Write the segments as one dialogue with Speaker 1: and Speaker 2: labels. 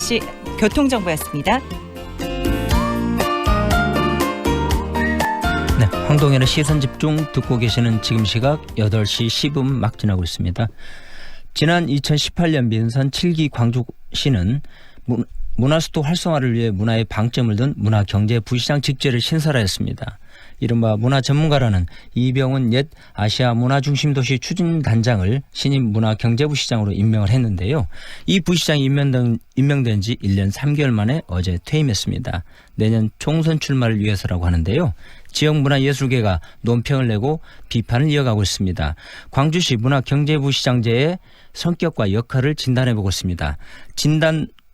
Speaker 1: 8시 교통정보였습니다.
Speaker 2: 네, 황동현의 시선집중 듣고 계시는 지금 시각 8시 10분 막 지나고 있습니다. 지난 2018년 민선 7기 광주시는 문화수도 활성화를 위해 문화의 방점을 둔 문화경제부시장 직제를 신설하였습니다. 이른바 문화전문가라는 이병훈 옛 아시아 문화중심도시 추진단장을 신임 문화경제부시장으로 임명을 했는데요. 이 부시장이 임명된 지 1년 3개월 만에 어제 퇴임했습니다. 내년 총선 출마를 위해서라고 하는데요. 지역문화예술계가 논평을 내고 비판을 이어가고 있습니다. 광주시 문화경제부시장제의 성격과 역할을 진단해보고 있습니다.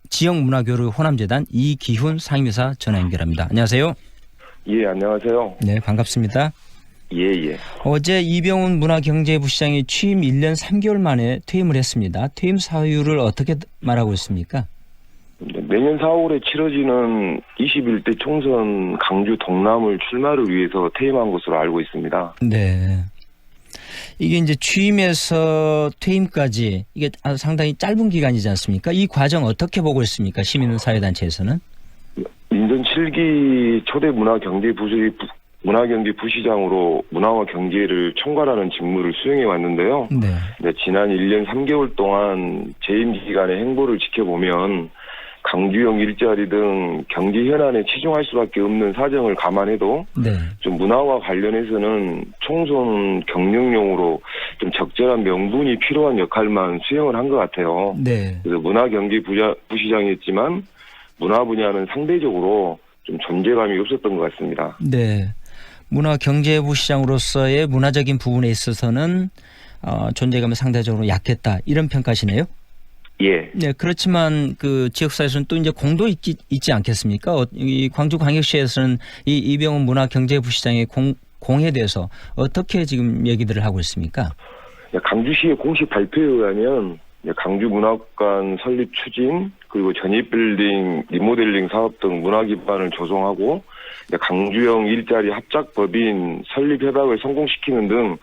Speaker 2: 지역문화교류 호남재단 이기훈 상임이사 전화 연결합니다. 안녕하세요.
Speaker 3: 예, 안녕하세요.
Speaker 2: 네, 반갑습니다.
Speaker 3: 예.
Speaker 2: 어제 이병훈 문화경제부시장이 취임 1년 3개월 만에 퇴임을 했습니다. 퇴임 사유를 어떻게 말하고 있습니까?
Speaker 3: 내년 4월에 치러지는 21대 총선 강주 동남을 출마를 위해서 퇴임한 것으로 알고 있습니다.
Speaker 2: 네. 이게 이제 취임에서 퇴임까지 이게 상당히 짧은 기간이지 않습니까? 이 과정 어떻게 보고 있습니까? 시민사회단체에서는?
Speaker 3: 민선 7기 초대 문화경제부시장으로 문화와 경제를 총괄하는 직무를 수행해 왔는데요.
Speaker 2: 네.
Speaker 3: 지난 1년 3개월 동안 재임 기간의 행보를 지켜보면 강주형 일자리 등 경제 현안에 치중할 수밖에 없는 사정을 감안해도
Speaker 2: 네.
Speaker 3: 좀 문화와 관련해서는 총선 경영용으로 좀 적절한 명분이 필요한 역할만 수행을 한 것 같아요.
Speaker 2: 네.
Speaker 3: 그래서 문화경제부시장이었지만 문화 분야는 상대적으로 좀 존재감이 없었던 것 같습니다.
Speaker 2: 네. 문화경제부시장으로서의 문화적인 부분에 있어서는 존재감이 상대적으로 약했다. 이런 평가시네요.
Speaker 3: 예.
Speaker 2: 네, 그렇지만 그 지역사회에서는 또 이제 공도 있지 않겠습니까? 이 광주광역시에서는 이 이병훈 문화경제부시장의 공에 대해서 어떻게 지금 얘기들을 하고 있습니까?
Speaker 3: 강주시의 공식 발표에 의하면 강주문화관 설립 추진 그리고 전입빌딩 리모델링 사업 등 문화 기반을 조성하고 강주형 일자리 합작법인 설립 협약을 성공시키는 등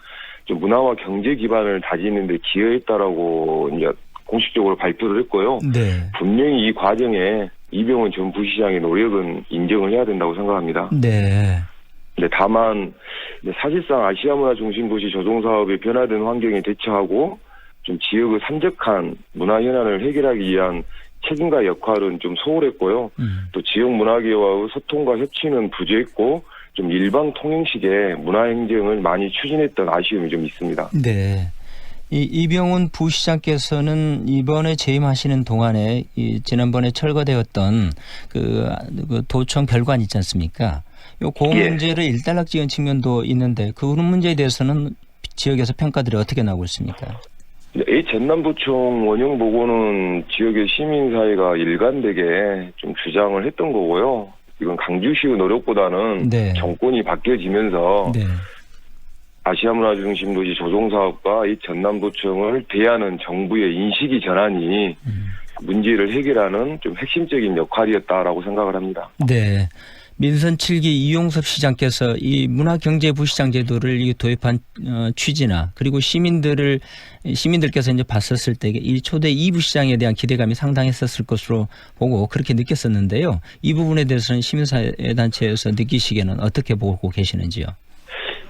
Speaker 3: 좀 문화와 경제 기반을 다지는 데 기여했다라고 이제 공식적으로 발표를 했고요.
Speaker 2: 네.
Speaker 3: 분명히 이 과정에 이병훈 전 부시장의 노력은 인정을 해야 된다고 생각합니다.
Speaker 2: 네.
Speaker 3: 다만 사실상 아시아 문화 중심 도시 조성 사업의 변화된 환경에 대처하고 좀 지역의 산적한 문화 현안을 해결하기 위한 책임과 역할은 좀 소홀했고요. 또 지역 문화계와의 소통과 협치는 부재했고 좀 일방 통행식의 문화 행정을 많이 추진했던 아쉬움이 좀 있습니다.
Speaker 2: 네. 이병훈 부시장께서는 이번에 재임하시는 동안에 지난번에 철거되었던 그 도청 별관 있지 않습니까? 그 문제를 일단락지은 측면도 있는데 그 문제에 대해서는 지역에서 평가들이 어떻게 나오고 있습니까?
Speaker 3: 전남도청 원형 보고는 지역의 시민사회가 일관되게 좀 주장을 했던 거고요. 이건 강주시의 노력보다는
Speaker 2: 네.
Speaker 3: 정권이 바뀌어지면서
Speaker 2: 네.
Speaker 3: 아시아 문화 중심 도시 조성 사업과 이 전남도청을 대하는 정부의 인식이 전환이 문제를 해결하는 좀 핵심적인 역할이었다라고 생각을 합니다.
Speaker 2: 네. 민선 7기 이용섭 시장께서 이 문화경제부시장 제도를 도입한 취지나 그리고 시민들께서 이제 봤었을 때 이 초대 이 부시장에 대한 기대감이 상당했었을 것으로 보고 그렇게 느꼈었는데요. 이 부분에 대해서는 시민사회단체에서 느끼시기에는 어떻게 보고 계시는지요?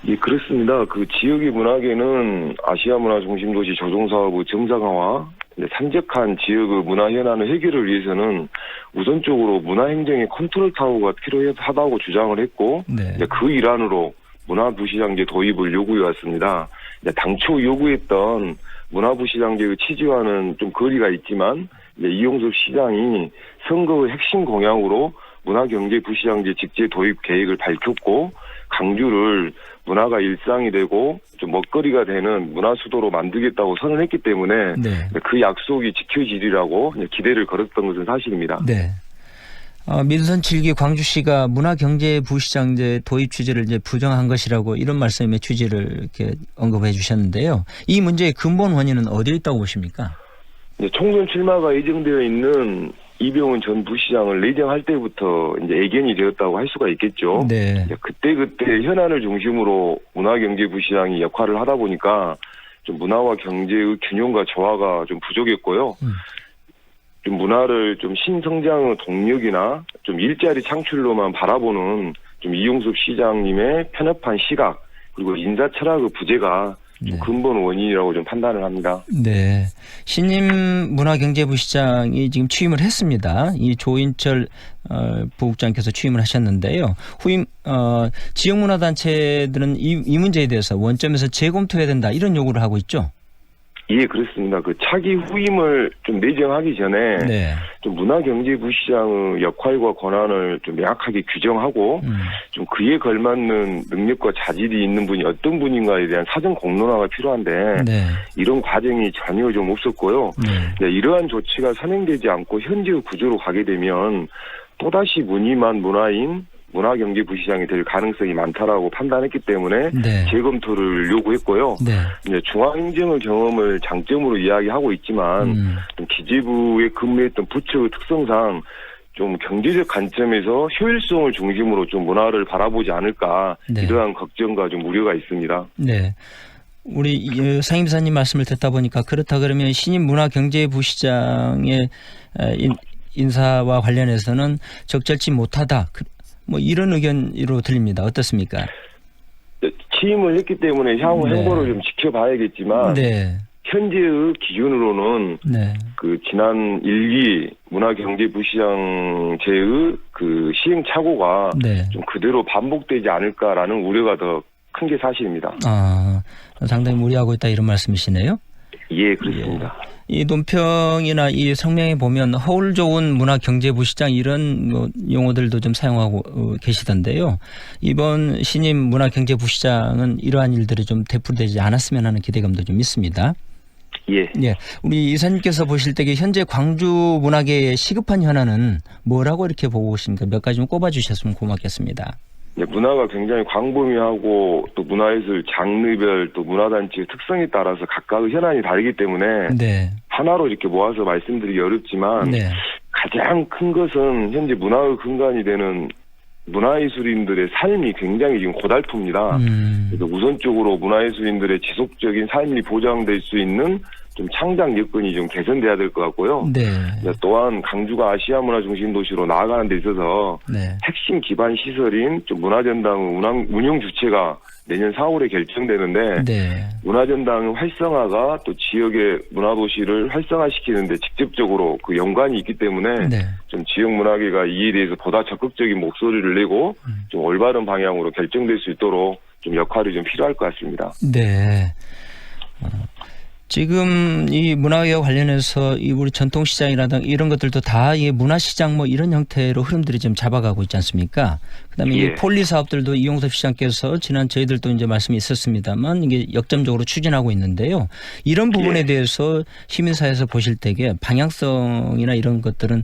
Speaker 3: 예, 그렇습니다. 그 지역의 문화계는 아시아 문화 중심 도시 조성 사업의 정상화와 산적한 지역의 문화 현안의 해결을 위해서는 우선적으로 문화행정의 컨트롤 타워가 필요하다고 주장을 했고
Speaker 2: 네.
Speaker 3: 그 일환으로 문화부시장제 도입을 요구해왔습니다. 당초 요구했던 문화부시장제의 취지와는 좀 거리가 있지만 이용섭 시장이 선거의 핵심 공약으로 문화경제부시장제 직제 도입 계획을 밝혔고 강주를 문화가 일상이 되고 좀 먹거리가 되는 문화수도로 만들겠다고 선언했기 때문에
Speaker 2: 네.
Speaker 3: 그 약속이 지켜지리라고 기대를 걸었던 것은 사실입니다.
Speaker 2: 네. 민선 7기 광주시가 문화경제부시장제 도입 취지를 이제 부정한 것이라고 이런 말씀의 취지를 이렇게 언급해 주셨는데요. 이 문제의 근본 원인은 어디에 있다고 보십니까?
Speaker 3: 총선 출마가 예정되어 있는 이병훈 전 부시장을 내정할 때부터 이제 애견이 되었다고 할 수가 있겠죠.
Speaker 2: 네.
Speaker 3: 그때 현안을 중심으로 문화경제부시장이 역할을 하다 보니까 좀 문화와 경제의 균형과 조화가 좀 부족했고요. 좀 문화를 좀 신성장의 동력이나 좀 일자리 창출로만 바라보는 좀 이용섭 시장님의 편협한 시각 그리고 인사 철학의 부재가 좀
Speaker 2: 네.
Speaker 3: 근본 원인이라고 좀 판단을 합니다.
Speaker 2: 네. 신임 문화경제부 시장이 지금 취임을 했습니다. 이 조인철 부국장께서 취임을 하셨는데요. 후임 지역문화단체들은 이 문제에 대해서 원점에서 재검토해야 된다 이런 요구를 하고 있죠.
Speaker 3: 예, 그렇습니다. 그 차기 후임을 좀 내정하기 전에
Speaker 2: 네.
Speaker 3: 좀 문화경제부 시장의 역할과 권한을 좀 명확하게 규정하고 좀 그에 걸맞는 능력과 자질이 있는 분이 어떤 분인가에 대한 사전 공론화가 필요한데
Speaker 2: 네.
Speaker 3: 이런 과정이 전혀 좀 없었고요.
Speaker 2: 네.
Speaker 3: 이러한 조치가 선행되지 않고 현재의 구조로 가게 되면 또다시 무늬만 문화인 문화경제부 시장이 될 가능성이 많다라고 판단했기 때문에
Speaker 2: 네.
Speaker 3: 재검토를 요구했고요.
Speaker 2: 네.
Speaker 3: 이제 중앙행정의 경험을 장점으로 이야기하고 있지만 좀 기재부에 근무했던 부처의 특성상 좀 경제적 관점에서 효율성을 중심으로 좀 문화를 바라보지 않을까
Speaker 2: 네.
Speaker 3: 이러한 걱정과 좀 우려가 있습니다.
Speaker 2: 네. 우리 상임사님 말씀을 듣다 보니까 그렇다 그러면 신임 문화경제부 시장의 인사와 관련해서는 적절치 못하다. 뭐 이런 의견으로 들립니다. 어떻습니까?
Speaker 3: 취임을 했기 때문에 향후
Speaker 2: 네.
Speaker 3: 행보를 좀 지켜봐야겠지만
Speaker 2: 네.
Speaker 3: 현재의 기준으로는
Speaker 2: 네.
Speaker 3: 그 지난 1기 문화경제부 시장제의 그 시행착오가
Speaker 2: 네.
Speaker 3: 좀 그대로 반복되지 않을까라는 우려가 더 큰 게 사실입니다.
Speaker 2: 상당히 무리하고 있다 이런 말씀이시네요.
Speaker 3: 예, 그렇습니다.
Speaker 2: 이 논평이나 이 성명에 보면 허울 좋은 문화경제부 시장 이런 뭐 용어들도 좀 사용하고 계시던데요. 이번 신임 문화경제부 시장은 이러한 일들이 좀 되풀이되지 않았으면 하는 기대감도 좀 있습니다.
Speaker 3: 예.
Speaker 2: 예, 우리 이사님께서 보실 때 현재 광주 문화계의 시급한 현안은 뭐라고 이렇게 보고 계십니까? 몇 가지 좀 꼽아주셨으면 고맙겠습니다.
Speaker 3: 네, 문화가 굉장히 광범위하고 또 문화예술 장르별 또 문화단체의 특성에 따라서 각각의 현안이 다르기 때문에
Speaker 2: 네.
Speaker 3: 하나로 이렇게 모아서 말씀드리기 어렵지만
Speaker 2: 네.
Speaker 3: 가장 큰 것은 현재 문화의 근간이 되는 문화예술인들의 삶이 굉장히 지금 고달픕니다. 그래서 우선적으로 문화예술인들의 지속적인 삶이 보장될 수 있는 좀 창작 여건이 좀 개선돼야 될 것 같고요.
Speaker 2: 네.
Speaker 3: 또한 강주가 아시아 문화 중심 도시로 나아가는 데 있어서
Speaker 2: 네.
Speaker 3: 핵심 기반 시설인 좀 문화전당 운영 주체가 내년 4월에 결정되는데
Speaker 2: 네.
Speaker 3: 문화전당의 활성화가 또 지역의 문화도시를 활성화시키는데 직접적으로 그 연관이 있기 때문에
Speaker 2: 네.
Speaker 3: 좀 지역 문화계가 이에 대해서 보다 적극적인 목소리를 내고 좀 올바른 방향으로 결정될 수 있도록 좀 역할이 좀 필요할 것 같습니다.
Speaker 2: 네. 지금 이 문화와 관련해서 이 우리 전통시장이라든가 이런 것들도 다 이 문화시장 뭐 이런 형태로 흐름들이 좀 잡아가고 있지 않습니까? 그다음에
Speaker 3: 예.
Speaker 2: 이 폴리 사업들도 이용섭 시장께서 지난 저희들도 이제 말씀이 있었습니다만 이게 역점적으로 추진하고 있는데요. 이런 부분에
Speaker 3: 예.
Speaker 2: 대해서 시민사회에서 보실 때에 방향성이나 이런 것들은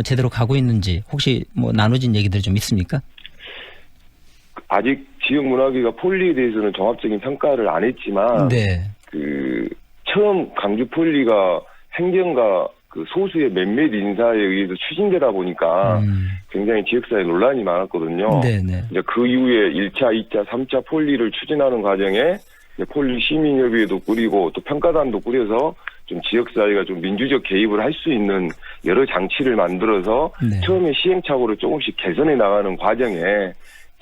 Speaker 2: 제대로 가고 있는지 혹시 뭐 나눠진 얘기들이 좀 있습니까?
Speaker 3: 아직 지역 문화계가 폴리에 대해서는 종합적인 평가를 안 했지만
Speaker 2: 네.
Speaker 3: 처음 강주 폴리가 행정가 그 소수의 몇몇 인사에 의해서 추진되다 보니까 굉장히 지역사회에 논란이 많았거든요.
Speaker 2: 네네.
Speaker 3: 이제 그 이후에 1차, 2차, 3차 폴리를 추진하는 과정에 폴리 시민협의회도 꾸리고 또 평가단도 꾸려서 좀 지역사회가 좀 민주적 개입을 할 수 있는 여러 장치를 만들어서
Speaker 2: 네.
Speaker 3: 처음에 시행착오를 조금씩 개선해 나가는 과정에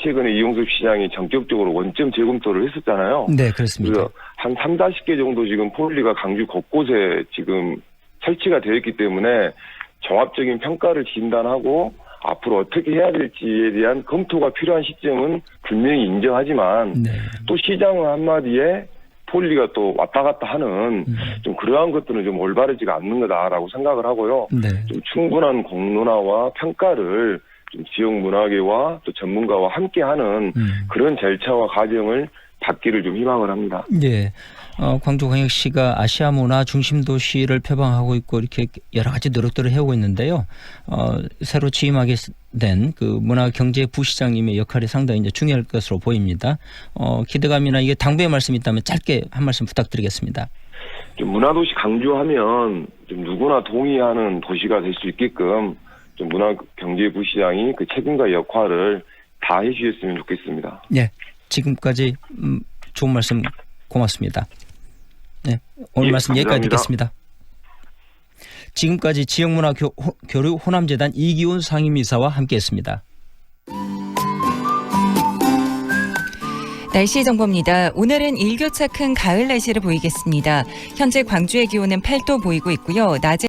Speaker 3: 최근에 이용섭 시장이 전격적으로 원점 재검토를 했었잖아요.
Speaker 2: 네, 그렇습니다.
Speaker 3: 그래서 한 30-40개 정도 지금 폴리가 강주 곳곳에 지금 설치가 되어 있기 때문에 종합적인 평가를 진단하고 앞으로 어떻게 해야 될지에 대한 검토가 필요한 시점은 분명히 인정하지만
Speaker 2: 네.
Speaker 3: 또 시장 한마디에 폴리가 또 왔다 갔다 하는 좀 그러한 것들은 좀 올바르지가 않는 거다라고 생각을 하고요.
Speaker 2: 네.
Speaker 3: 좀 충분한 공론화와 평가를 좀 지역 문화계와 또 전문가와 함께하는 그런 절차와 과정을 받기를 좀 희망을 합니다.
Speaker 2: 네, 광주광역시가 아시아 문화 중심 도시를 표방하고 있고 이렇게 여러 가지 노력들을 해오고 있는데요. 새로 취임하게 된 그 문화경제부시장님의 역할이 상당히 이제 중요할 것으로 보입니다. 기대감이나 이게 당부의 말씀이 있다면 짧게 한 말씀 부탁드리겠습니다.
Speaker 3: 좀 문화도시 강조하면 좀 누구나 동의하는 도시가 될 수 있게끔 좀 문화경제부시장이 그 책임과 역할을 다 해주셨으면 좋겠습니다.
Speaker 2: 네, 지금까지 좋은 말씀 고맙습니다. 네, 오늘
Speaker 3: 예,
Speaker 2: 말씀
Speaker 3: 감사합니다.
Speaker 2: 여기까지 듣겠습니다. 지금까지 지역문화교류 호남재단 이기훈 상임이사와 함께했습니다.
Speaker 1: 날씨 정보입니다. 오늘은 일교차 큰 가을 날씨를 보이겠습니다. 현재 광주의 기온은 8도 보이고 있고요. 낮에